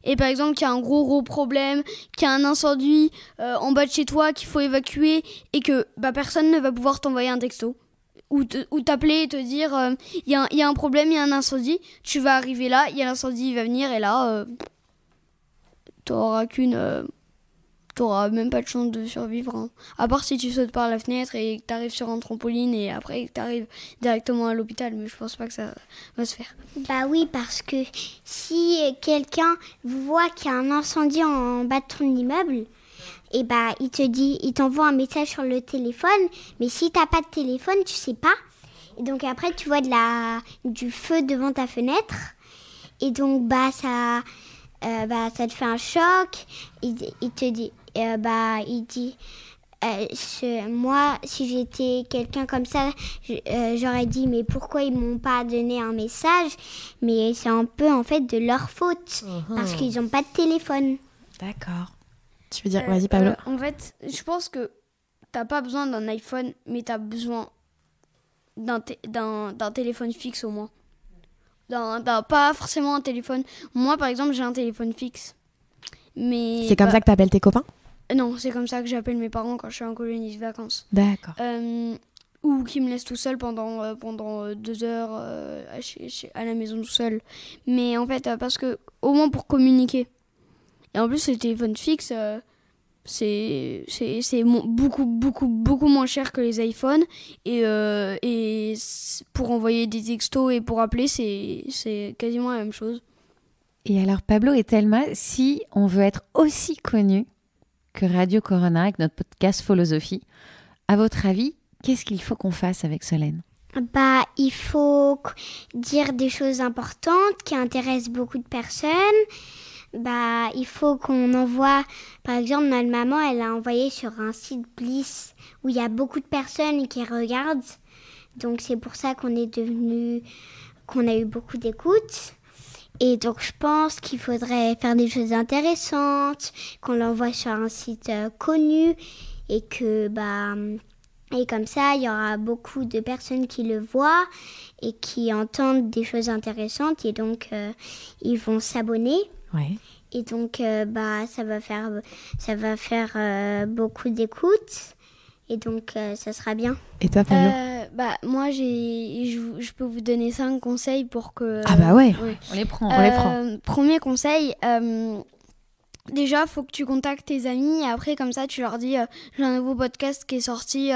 et par exemple qu'il y a un gros problème, qu'il y a un incendie en bas de chez toi qu'il faut évacuer et que personne ne va pouvoir t'envoyer un texto ou t'appeler et te dire il y a un problème, il y a un incendie, tu vas arriver là, il y a l'incendie, il va venir et là... t'auras même pas de chance de survivre, hein. À part si tu sautes par la fenêtre et que t'arrives sur un trampoline et après que t'arrives directement à l'hôpital, mais je pense pas que ça va se faire. Bah oui, parce que si quelqu'un voit qu'il y a un incendie en bas de ton immeuble, et il t'envoie un message sur le téléphone, mais si t'as pas de téléphone, tu sais pas. Et donc après tu vois du feu devant ta fenêtre, et donc ça te fait un choc. Il te dit, il dit, moi, si j'étais quelqu'un comme ça, j'aurais dit, mais pourquoi ils m'ont pas donné un message ? Mais c'est un peu en fait de leur faute, parce qu'ils n'ont pas de téléphone. D'accord. Tu veux dire, vas-y Pablo. En fait, je pense que t'as pas besoin d'un iPhone, mais t'as besoin d'un téléphone fixe au moins. Pas forcément un téléphone. Moi, par exemple, j'ai un téléphone fixe. Mais c'est comme ça que t'appelles tes copains ? Non, c'est comme ça que j'appelle mes parents quand je suis en colonie de vacances. D'accord. Ou qui me laissent tout seul pendant 2 heures à la maison tout seul. Mais en fait, parce que, au moins pour communiquer. Et en plus, le téléphone fixe, c'est beaucoup moins cher que les iPhones. Et pour envoyer des textos et pour appeler, c'est quasiment la même chose. Et alors, Pablo et Thelma, si on veut être aussi connu que Radio Corona avec notre podcast Philosophie, à votre avis, qu'est-ce qu'il faut qu'on fasse avec Solène ? Il faut dire des choses importantes qui intéressent beaucoup de personnes. Il faut qu'on envoie, par exemple, notre maman, elle a envoyé sur un site Bliss où il y a beaucoup de personnes qui regardent. Donc c'est pour ça qu'on a eu beaucoup d'écoutes. Et donc je pense qu'il faudrait faire des choses intéressantes, qu'on l'envoie sur un site connu et que et comme ça il y aura beaucoup de personnes qui le voient et qui entendent des choses intéressantes et donc ils vont s'abonner. Ouais. Et donc ça va faire beaucoup d'écoutes. Et donc, ça sera bien. Et toi, Pablo ? Moi, je peux vous donner 5 conseils pour que... Ah bah ouais, on les prend. Premier conseil, déjà, il faut que tu contactes tes amis. Et après, comme ça, tu leur dis, j'ai un nouveau podcast qui est sorti.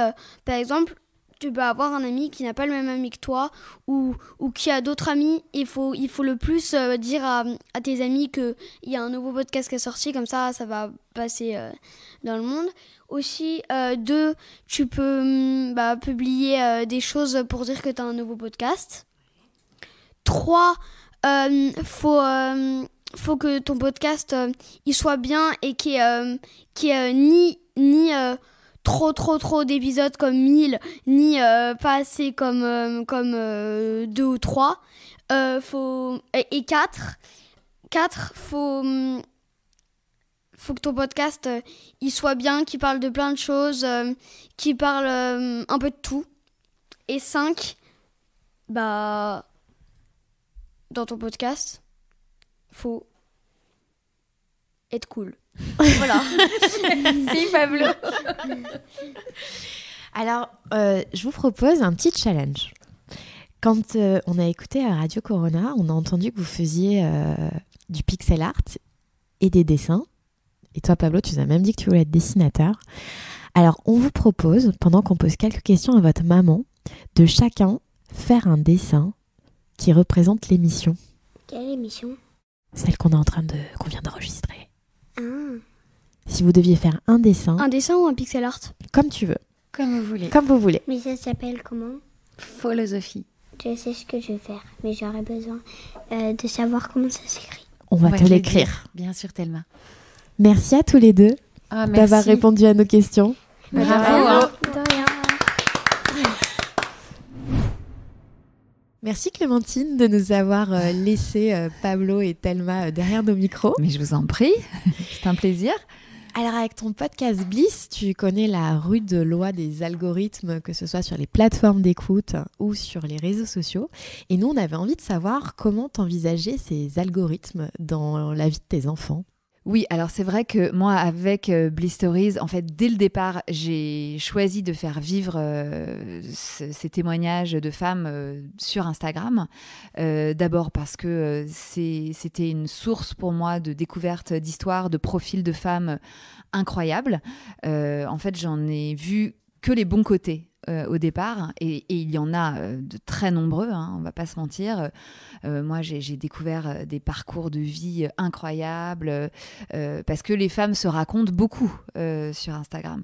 Par exemple, tu peux avoir un ami qui n'a pas le même ami que toi ou qui a d'autres amis. Il faut le plus dire à tes amis qu'il y a un nouveau podcast qui est sorti. Comme ça va passer dans le monde. Aussi, 2, tu peux publier des choses pour dire que tu as un nouveau podcast. 3, faut que ton podcast il soit bien et qu'il y ait ni trop d'épisodes comme 1000, ni pas assez comme 2 ou 3. Et 4, faut que ton podcast il soit bien, qu'il parle de plein de choses, qu'il parle un peu de tout. Et 5, dans ton podcast, faut être cool. Voilà. Merci Pablo. Alors, je vous propose un petit challenge. Quand on a écouté à Radio Corona, on a entendu que vous faisiez du pixel art et des dessins. Et toi, Pablo, tu nous as même dit que tu voulais être dessinateur. Alors, on vous propose, pendant qu'on pose quelques questions à votre maman, de chacun faire un dessin qui représente l'émission. Quelle émission ? Celle qu'on vient d'enregistrer. Si vous deviez faire un dessin... Un dessin ou un pixel art ? Comme tu veux. Comme vous voulez. Comme vous voulez. Mais ça s'appelle comment ? Philosophie. Je sais ce que je vais faire, mais j'aurais besoin de savoir comment ça s'écrit. On va te l'écrire. Bien sûr, Thelma. Merci à tous les deux d'avoir répondu à nos questions. Bravo. De rien. Merci Clémentine de nous avoir laissé Pablo et Thelma derrière nos micros. Mais je vous en prie, c'est un plaisir. Alors avec ton podcast Bliss, tu connais la rude loi des algorithmes, que ce soit sur les plateformes d'écoute ou sur les réseaux sociaux. Et nous, on avait envie de savoir comment t'envisageais ces algorithmes dans la vie de tes enfants. Oui, alors c'est vrai que moi, avec Bliss Stories, en fait, dès le départ, j'ai choisi de faire vivre ces témoignages de femmes sur Instagram. D'abord parce que c'était une source pour moi de découverte d'histoires, de profils de femmes incroyables. En fait, j'en ai vu que les bons côtés au départ, et il y en a de très nombreux, on va pas se mentir. Moi, j'ai découvert des parcours de vie incroyables, parce que les femmes se racontent beaucoup sur Instagram.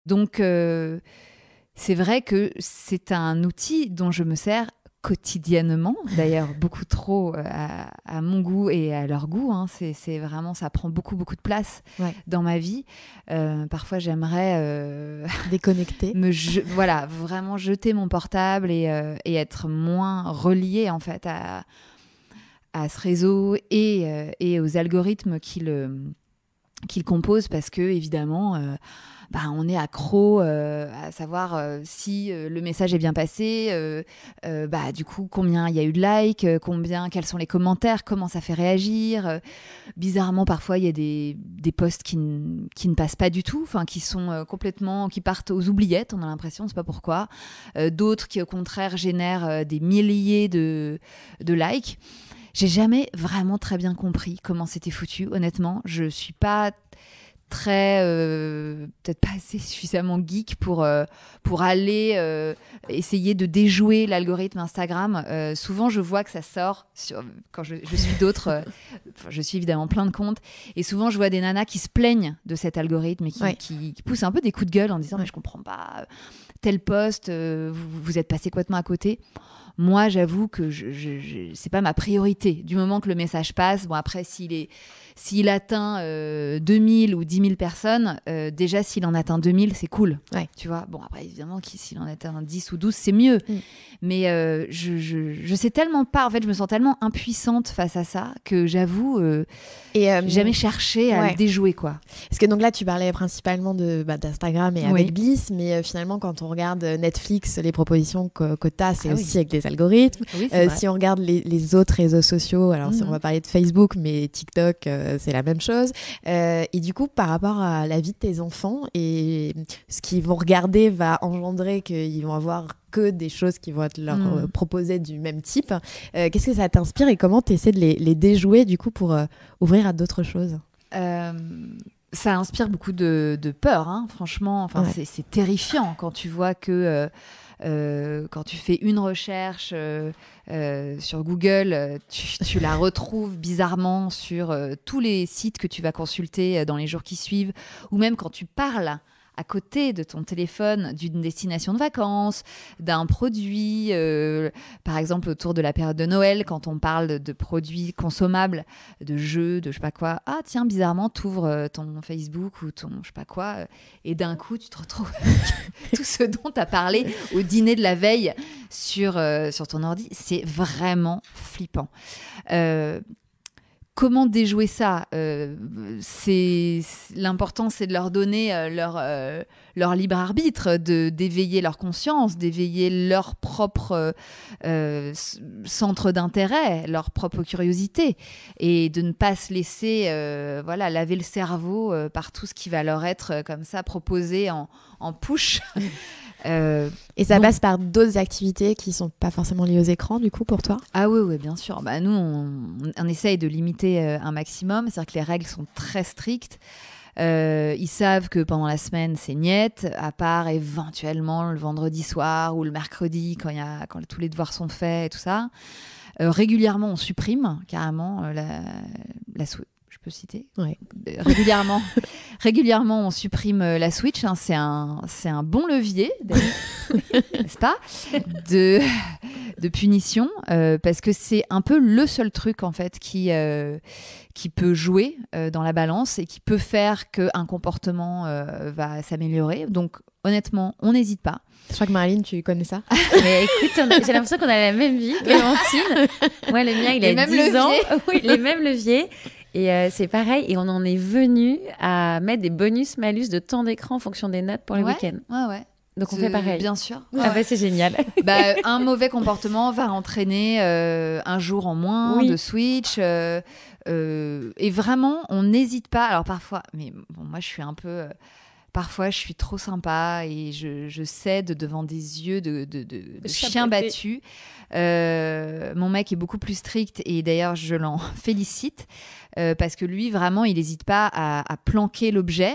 Donc, c'est vrai que c'est un outil dont je me sers quotidiennement, d'ailleurs beaucoup trop à mon goût et à leur goût, c'est vraiment, ça prend beaucoup de place dans ma vie. Parfois j'aimerais déconnecter, voilà, vraiment jeter mon portable et être moins reliée en fait à ce réseau et aux algorithmes qui le compose, parce que évidemment on est accro à savoir si le message est bien passé, du coup combien il y a eu de likes, quels sont les commentaires, comment ça fait réagir. Bizarrement, parfois il y a des posts qui ne passent pas du tout, qui sont qui partent aux oubliettes, on a l'impression, on ne sait pas pourquoi. D'autres qui au contraire génèrent des milliers de likes. J'ai jamais vraiment très bien compris comment c'était foutu, honnêtement. Je suis pas très peut-être pas assez suffisamment geek pour aller essayer de déjouer l'algorithme Instagram. Souvent je vois que ça sort quand je suis d'autres je suis évidemment plein de comptes et souvent je vois des nanas qui se plaignent de cet algorithme et qui poussent un peu des coups de gueule en disant mais je comprends pas tel post, vous êtes passé complètement à côté. Moi, j'avoue que c'est pas ma priorité. Du moment que le message passe, bon après, s'il atteint 2000 ou 10 000 personnes, déjà, s'il en atteint 2000, c'est cool. Tu vois, bon après, évidemment, s'il en atteint 10 ou 12, c'est mieux. Mais je sais tellement pas, en fait, je me sens tellement impuissante face à ça que j'avoue, j'ai jamais cherché à le déjouer, quoi. Parce que donc là, tu parlais principalement d'Instagram et avec Bliss, mais finalement, quand on regarde Netflix, les propositions que tu as, c'est aussi avec des algorithmes. Si on regarde les autres réseaux sociaux, alors si on va parler de Facebook, mais TikTok, c'est la même chose. Et du coup, par rapport à la vie de tes enfants et ce qu'ils vont regarder va engendrer qu'ils vont avoir que des choses qui vont être leur proposées du même type. Qu'est-ce que ça t'inspire et comment tu essaies de les déjouer du coup pour ouvrir à d'autres choses? Ça inspire beaucoup de peur, hein, franchement. Enfin, c'est terrifiant quand tu vois que quand tu fais une recherche sur Google, tu la retrouves bizarrement sur tous les sites que tu vas consulter dans les jours qui suivent, ou même quand tu parles à côté de ton téléphone d'une destination de vacances, d'un produit, par exemple autour de la période de Noël, quand on parle de produits consommables, de jeux, de je sais pas quoi. Ah tiens, bizarrement, t'ouvres ton Facebook ou ton je sais pas quoi, et d'un coup, tu te retrouves avec tout ce dont t'as parlé au dîner de la veille sur ton ordi. C'est vraiment flippant. Comment déjouer ça? L'important, c'est de leur donner leur libre arbitre, d'éveiller leur conscience, d'éveiller leur propre centre d'intérêt, leur propre curiosité, et de ne pas se laisser laver le cerveau par tout ce qui va leur être comme ça proposé en push. Et ça passe par d'autres activités qui sont pas forcément liées aux écrans du coup pour toi? Ah oui, bien sûr. Bah, nous, on essaye de limiter un maximum. C'est-à-dire que les règles sont très strictes. Ils savent que pendant la semaine, c'est niet, à part éventuellement le vendredi soir ou le mercredi quand tous les devoirs sont faits et tout ça. Régulièrement, on supprime carrément je peux citer. Régulièrement, on supprime la Switch. Hein, c'est un bon levier, n'est-ce pas, de punition, parce que c'est un peu le seul truc en fait qui peut jouer dans la balance et qui peut faire qu'un comportement va s'améliorer. Donc honnêtement, on n'hésite pas. Je crois que Marilyn, tu connais ça. Mais écoute, j'ai l'impression qu'on a la même vie, Clémentine. Moi, le mien, il a 10 ans. Oui, les mêmes leviers. Et c'est pareil, et on en est venu à mettre des bonus-malus de temps d'écran en fonction des notes pour le week-end. Ouais. Donc on fait pareil. Bien sûr. C'est génial. Un mauvais comportement va entraîner un jour en moins de Switch. Et vraiment, on n'hésite pas. Alors parfois, mais bon, moi je suis un peu... Parfois, je suis trop sympa et je cède devant des yeux de chien battu. Mon mec est beaucoup plus strict et d'ailleurs, je l'en félicite parce que lui, vraiment, il n'hésite pas à planquer l'objet,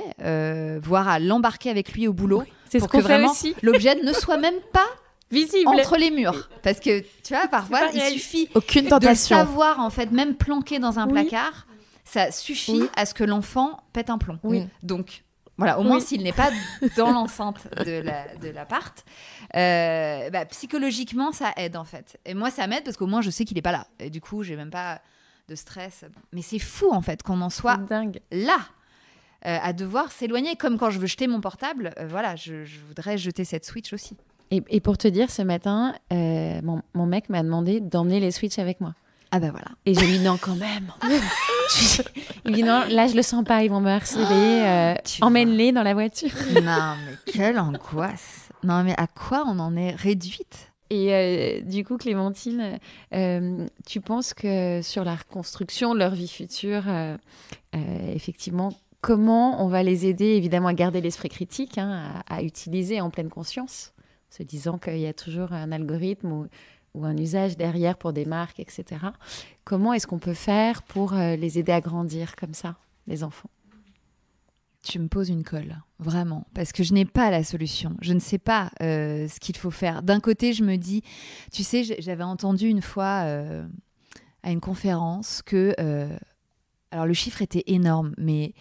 voire à l'embarquer avec lui au boulot pour que vraiment l'objet ne soit même pas visible entre les murs. Parce que, tu vois, parfois, il suffit aucune tentation de savoir, en fait, même planquer dans un placard, ça suffit à ce que l'enfant pète un plomb. Donc... Voilà, au moins s'il n'est pas dans l'enceinte de l'appart, psychologiquement ça aide en fait. Et moi ça m'aide parce qu'au moins je sais qu'il n'est pas là. Et du coup j'ai même pas de stress. Mais c'est fou en fait qu'on en soit là, à devoir s'éloigner. Comme quand je veux jeter mon portable, je voudrais jeter cette Switch aussi. Et pour te dire, ce matin, mon mec m'a demandé d'emmener les Switch avec moi. Ah bah voilà. Et j'ai dit non quand même. Il me dit non, là je le sens pas, ils vont me harceler, emmène-les dans la voiture. Non mais quelle angoisse. Non mais à quoi on en est réduite? Et du coup Clémentine, tu penses que sur la reconstruction de leur vie future, effectivement, comment on va les aider évidemment à garder l'esprit critique, à utiliser en pleine conscience, se disant qu'il y a toujours un algorithme ou un usage derrière pour des marques, etc. Comment est-ce qu'on peut faire pour les aider à grandir comme ça, les enfants? tu me poses une colle, vraiment, parce que je n'ai pas la solution. Je ne sais pas ce qu'il faut faire. D'un côté, je me dis, tu sais, j'avais entendu une fois à une conférence que, alors le chiffre était énorme, mais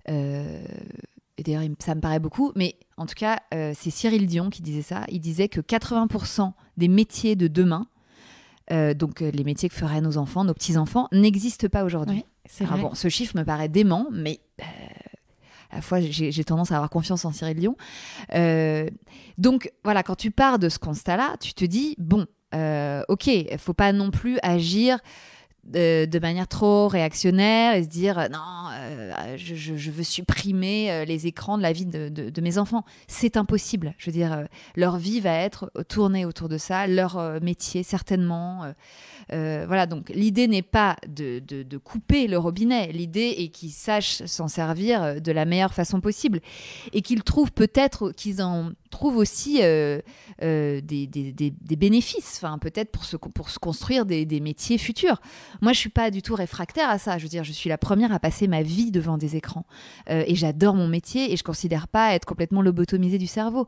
et d'ailleurs ça me paraît beaucoup, mais en tout cas, c'est Cyril Dion qui disait ça. Il disait que 80% des métiers de demain, donc les métiers que feraient nos enfants, nos petits-enfants, n'existent pas aujourd'hui. Oui, alors bon, ce chiffre me paraît dément, mais à la fois j'ai tendance à avoir confiance en Cyril Dion. Donc voilà, quand tu pars de ce constat-là, tu te dis, bon, ok, il ne faut pas non plus agir de manière trop réactionnaire et se dire non, je veux supprimer les écrans de la vie de mes enfants. C'est impossible. Je veux dire, leur vie va être tournée autour de ça, leur métier certainement. Voilà, donc l'idée n'est pas de couper le robinet. L'idée est qu'ils sachent s'en servir de la meilleure façon possible et qu'ils trouvent peut-être qu'ils en trouvent aussi des bénéfices, enfin, peut-être pour se construire des métiers futurs. Moi, je suis pas du tout réfractaire à ça. Je veux dire, je suis la première à passer ma vie devant des écrans et j'adore mon métier et je considère pas être complètement lobotomisée du cerveau.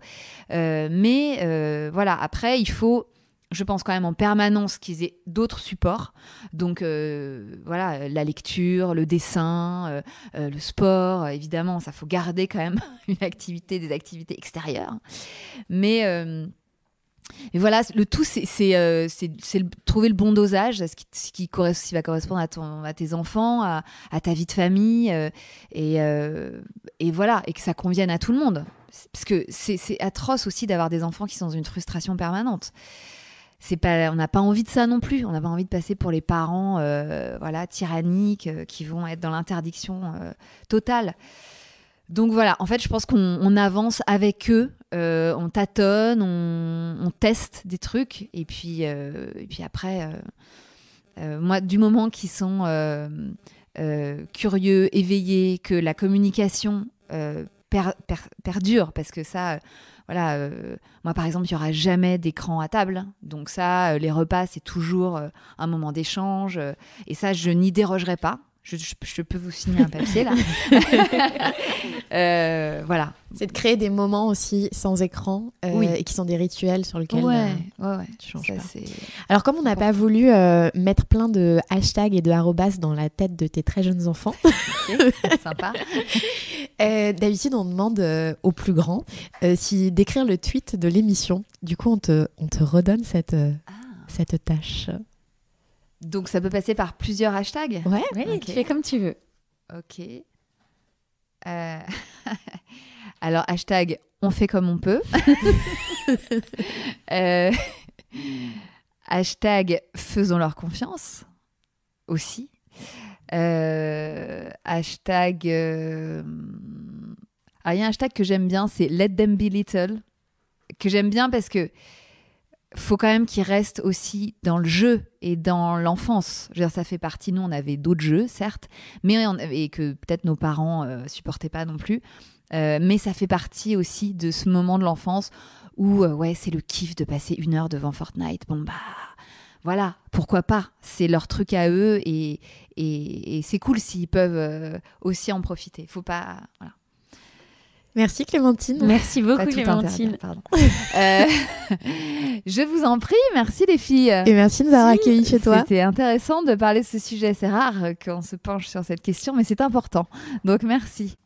Mais voilà, après, il faut, je pense quand même en permanence qu'ils aient d'autres supports. Donc voilà, la lecture, le dessin, le sport, évidemment, ça faut garder quand même des activités extérieures. Mais et voilà, le tout, c'est trouver le bon dosage, ce qui va correspondre à tes enfants, à ta vie de famille, et voilà, et que ça convienne à tout le monde. Parce que c'est atroce aussi d'avoir des enfants qui sont dans une frustration permanente. On n'a pas envie de ça non plus. On n'a pas envie de passer pour les parents voilà, tyranniques qui vont être dans l'interdiction totale. Donc voilà, en fait, je pense qu'on avance avec eux, on tâtonne, on teste des trucs, et puis après, moi, du moment qu'ils sont curieux, éveillés, que la communication perdure, parce que ça, voilà, moi par exemple, il n'y aura jamais d'écran à table, donc ça, les repas, c'est toujours un moment d'échange, et ça, je n'y dérogerai pas. Je peux vous signer un papier là. Voilà. C'est de créer des moments aussi sans écran et qui sont des rituels sur lesquels tu changes pas. Alors comme on n'a pas voulu mettre plein de hashtags et de arrobas dans la tête de tes très jeunes enfants, sympa. D'habitude on demande aux plus grands d'écrire le tweet de l'émission. Du coup on te redonne cette tâche. Donc, ça peut passer par plusieurs hashtags ? Ouais, okay. Tu fais comme tu veux. Ok. Alors, hashtag on fait comme on peut. Hashtag faisons leur confiance aussi. Hashtag... Alors, il y a un hashtag que j'aime bien, c'est Let them be little, que j'aime bien parce que faut quand même qu'il reste aussi dans le jeu et dans l'enfance. Je veux dire, ça fait partie, nous, on avait d'autres jeux, certes, et que peut-être nos parents supportaient pas non plus. Mais ça fait partie aussi de ce moment de l'enfance où, c'est le kiff de passer 1 heure devant Fortnite. Bon, bah, voilà, pourquoi pas ? C'est leur truc à eux et c'est cool s'ils peuvent aussi en profiter. Faut pas... Voilà. Merci Clémentine. Merci beaucoup Clémentine. Pardon. Je vous en prie, merci les filles. Et merci de nous avoir accueillis chez toi. C'était intéressant de parler de ce sujet, c'est rare qu'on se penche sur cette question, mais c'est important. Donc merci.